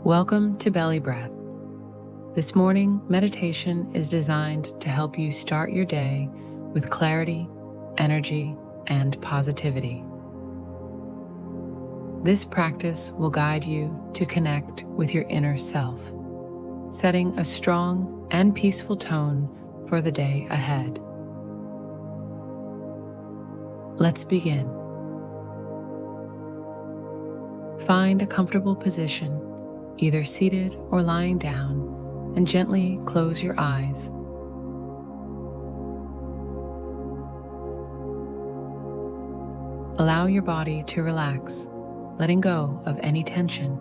Welcome to Belly Breath. This morning meditation is designed to help you start your day with clarity, energy, and positivity. This practice will guide you to connect with your inner self, setting a strong and peaceful tone for the day ahead. Let's begin. Find a comfortable position, either seated or lying down, and gently close your eyes. Allow your body to relax, letting go of any tension.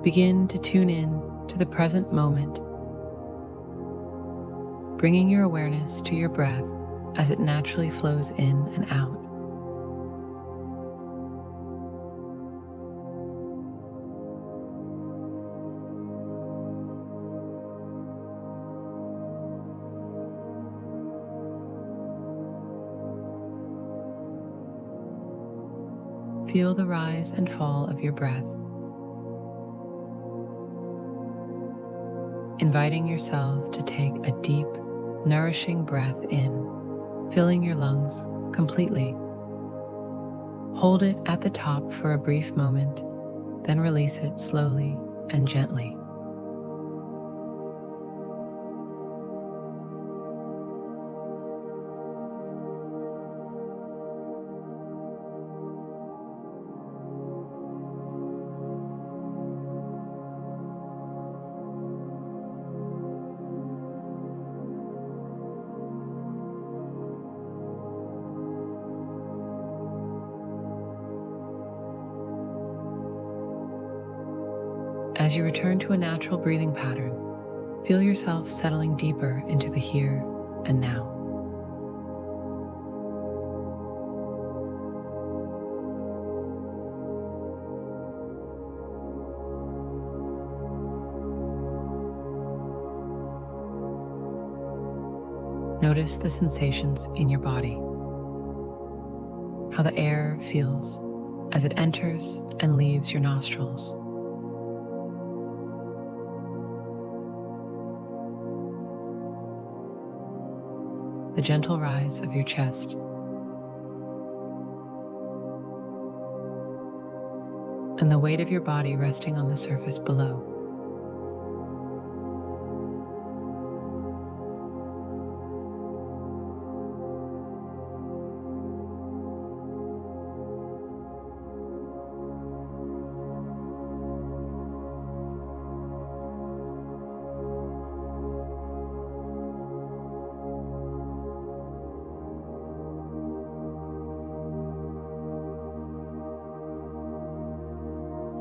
Begin to tune in to the present moment, bringing your awareness to your breath as it naturally flows in and out. Feel the rise and fall of your breath, inviting yourself to take a deep, nourishing breath in, filling your lungs completely. Hold it at the top for a brief moment, then release it slowly and gently. As you return to a natural breathing pattern, feel yourself settling deeper into the here and now. Notice the sensations in your body, how the air feels as it enters and leaves your nostrils. The gentle rise of your chest, and the weight of your body resting on the surface below.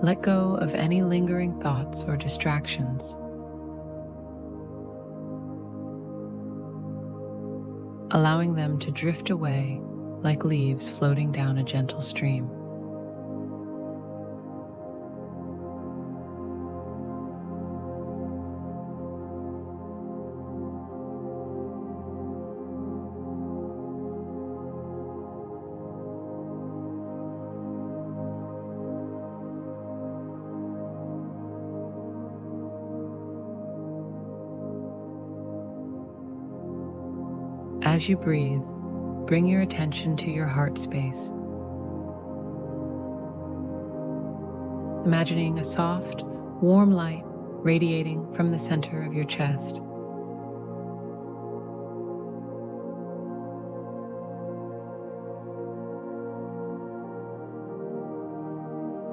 Let go of any lingering thoughts or distractions. Allowing them to drift away like leaves floating down a gentle stream. As you breathe, bring your attention to your heart space. Imagining a soft, warm light radiating from the center of your chest.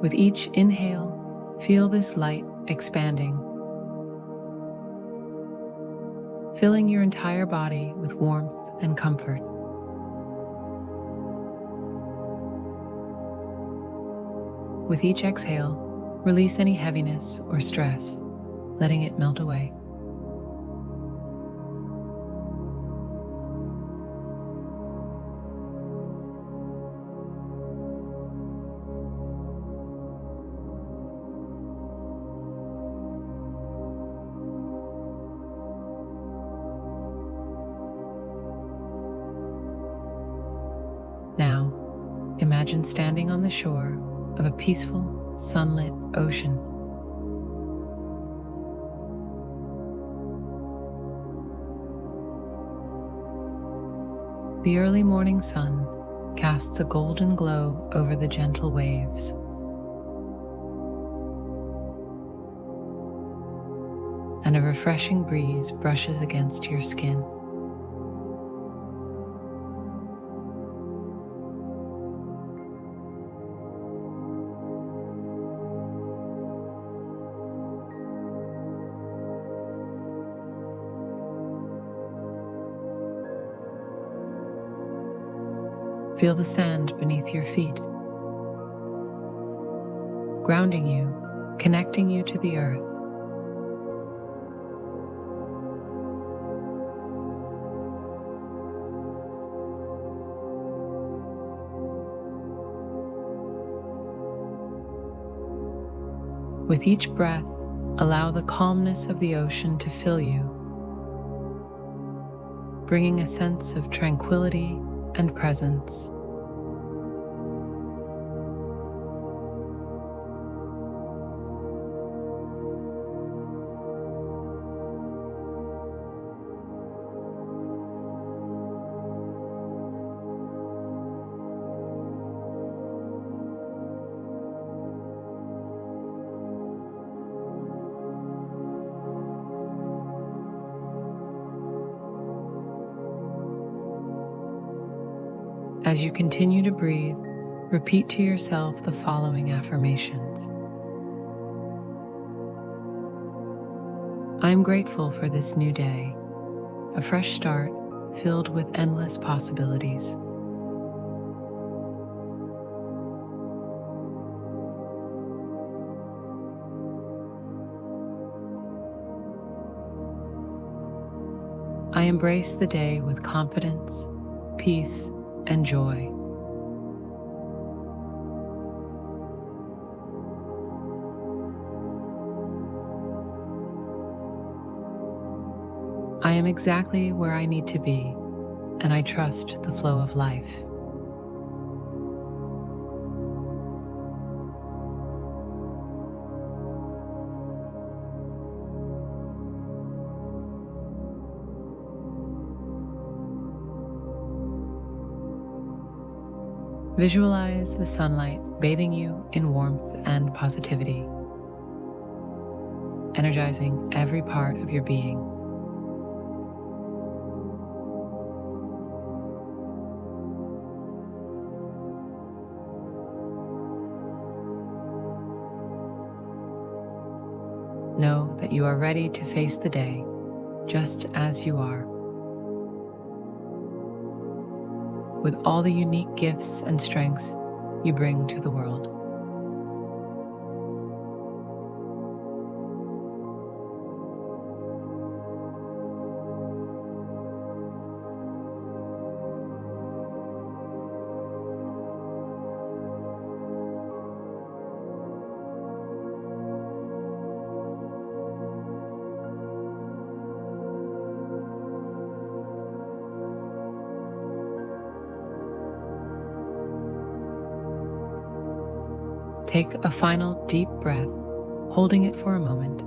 With each inhale, feel this light expanding, filling your entire body with warmth and comfort. With each exhale, release any heaviness or stress, letting it melt away. imagine standing on the shore of a peaceful, sunlit ocean. The early morning sun casts a golden glow over the gentle waves. And a refreshing breeze brushes against your skin. Feel the sand beneath your feet, grounding you, connecting you to the earth. With each breath, allow the calmness of the ocean to fill you, bringing a sense of tranquility and presence. As you continue to breathe, repeat to yourself the following affirmations. I am grateful for this new day, a fresh start filled with endless possibilities. I embrace the day with confidence, peace, and joy. I am exactly where I need to be, and I trust the flow of life. Visualize the sunlight bathing you in warmth and positivity, energizing every part of your being. Know that you are ready to face the day just as you are, with all the unique gifts and strengths you bring to the world. Take a final deep breath, holding it for a moment,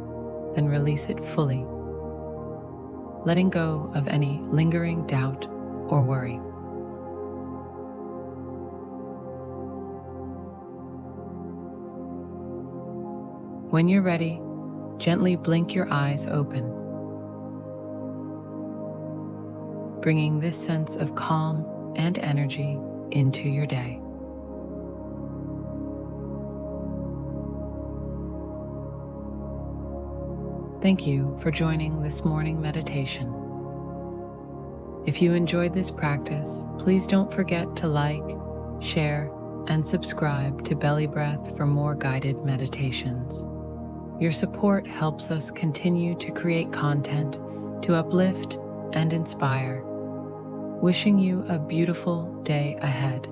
then release it fully, letting go of any lingering doubt or worry. When you're ready, gently blink your eyes open, bringing this sense of calm and energy into your day. Thank you for joining this morning meditation. If you enjoyed this practice, please don't forget to like, share, and subscribe to Belly Breath for more guided meditations. Your support helps us continue to create content to uplift and inspire. Wishing you a beautiful day ahead.